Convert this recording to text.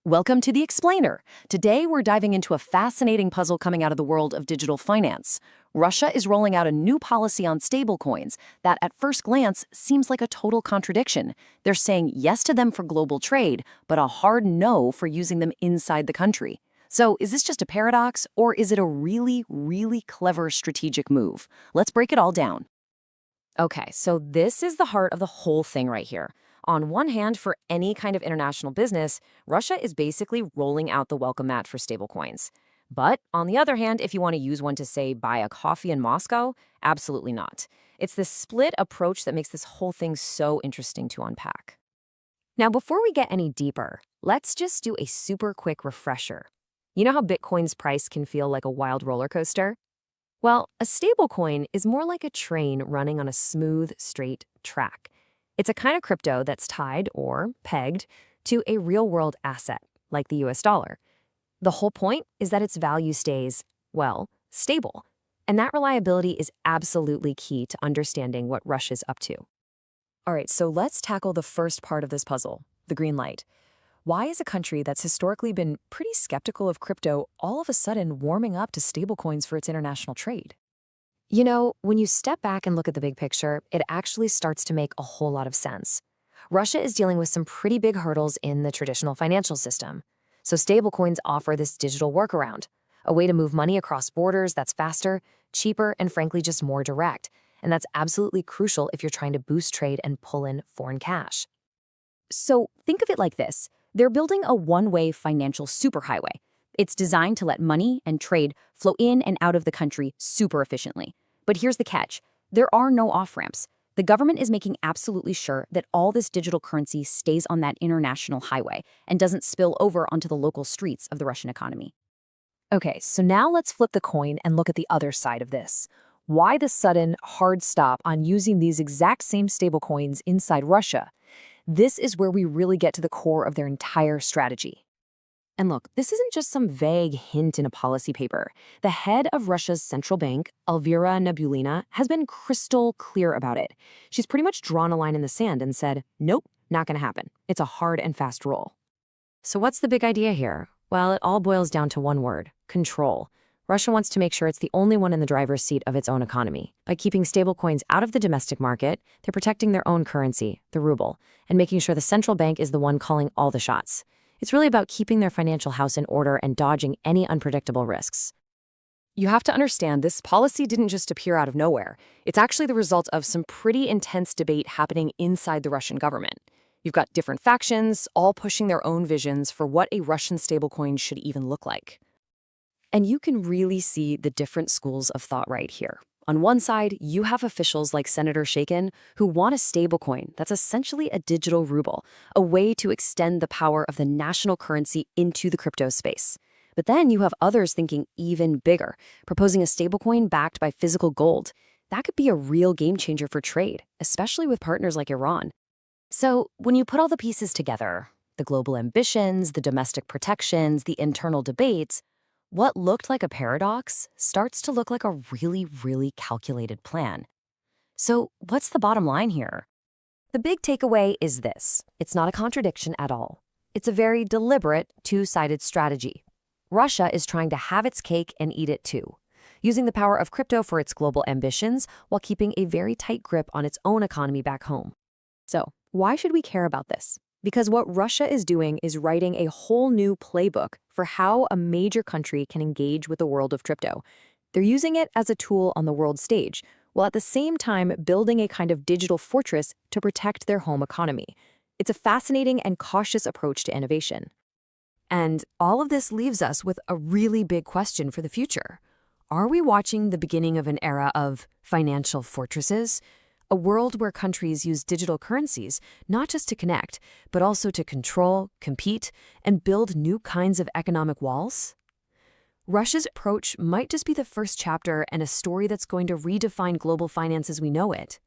Welcome to The Explainer. Today, we're diving into a fascinating puzzle coming out of the world of digital finance. Russia is rolling out a new policy on stablecoins that, at first glance, seems like a total contradiction. They're saying yes to them for global trade, but a hard no for using them inside the country. So, is this just a paradox, or is it a really, really clever strategic move? Let's break it all down. Okay, so this is the heart of the whole thing right here. On one hand, for any kind of international business, Russia is basically rolling out the welcome mat for stablecoins. But on the other hand, if you want to use one to, say, buy a coffee in Moscow, absolutely not. It's this split approach that makes this whole thing so interesting to unpack. Now, before we get any deeper, let's just do a super quick refresher. You know how Bitcoin's price can feel like a wild roller coaster? Well, a stablecoin is more like a train running on a smooth, straight track. It's a kind of crypto that's tied or pegged to a real-world asset, like the US dollar. The whole point is that its value stays, well, stable. And that reliability is absolutely key to understanding what Russia's up to. All right, so let's tackle the first part of this puzzle, the green light. Why is a country that's historically been pretty skeptical of crypto all of a sudden warming up to stablecoins for its international trade? You know, when you step back and look at the big picture, it actually starts to make a whole lot of sense. Russia is dealing with some pretty big hurdles in the traditional financial system. So stablecoins offer this digital workaround, a way to move money across borders that's faster, cheaper, and frankly just more direct. And that's absolutely crucial if you're trying to boost trade and pull in foreign cash. So think of it like this. They're building a one-way financial superhighway. It's designed to let money and trade flow in and out of the country super efficiently. But here's the catch. There are no off-ramps. The government is making absolutely sure that all this digital currency stays on that international highway and doesn't spill over onto the local streets of the Russian economy. Okay, so now let's flip the coin and look at the other side of this. Why the sudden hard stop on using these exact same stablecoins inside Russia? This is where we really get to the core of their entire strategy. And look, this isn't just some vague hint in a policy paper. The head of Russia's central bank, Elvira Nabiullina, has been crystal clear about it. She's pretty much drawn a line in the sand and said, nope, not going to happen. It's a hard and fast rule. So what's the big idea here? Well, it all boils down to one word: control. Russia wants to make sure it's the only one in the driver's seat of its own economy. By keeping stablecoins out of the domestic market, they're protecting their own currency, the ruble, and making sure the central bank is the one calling all the shots. It's really about keeping their financial house in order and dodging any unpredictable risks. You have to understand, this policy didn't just appear out of nowhere. It's actually the result of some pretty intense debate happening inside the Russian government. You've got different factions, all pushing their own visions for what a Russian stablecoin should even look like. And you can really see the different schools of thought right here. On one side, you have officials like Senator Shakin who want a stablecoin that's essentially a digital ruble, a way to extend the power of the national currency into the crypto space. But then you have others thinking even bigger, proposing a stablecoin backed by physical gold. That could be a real game changer for trade, especially with partners like Iran. So when you put all the pieces together, the global ambitions, the domestic protections, the internal debates, what looked like a paradox starts to look like a really, really calculated plan. So what's the bottom line here? The big takeaway is this: it's not a contradiction at all. It's a very deliberate, two-sided strategy. Russia is trying to have its cake and eat it too, using the power of crypto for its global ambitions while keeping a very tight grip on its own economy back home. So why should we care about this? Because what Russia is doing is writing a whole new playbook for how a major country can engage with the world of crypto. They're using it as a tool on the world stage, while at the same time building a kind of digital fortress to protect their home economy. It's a fascinating and cautious approach to innovation. And all of this leaves us with a really big question for the future. Are we watching the beginning of an era of financial fortresses? A world where countries use digital currencies not just to connect, but also to control, compete, and build new kinds of economic walls? Russia's approach might just be the first chapter in a story that's going to redefine global finance as we know it.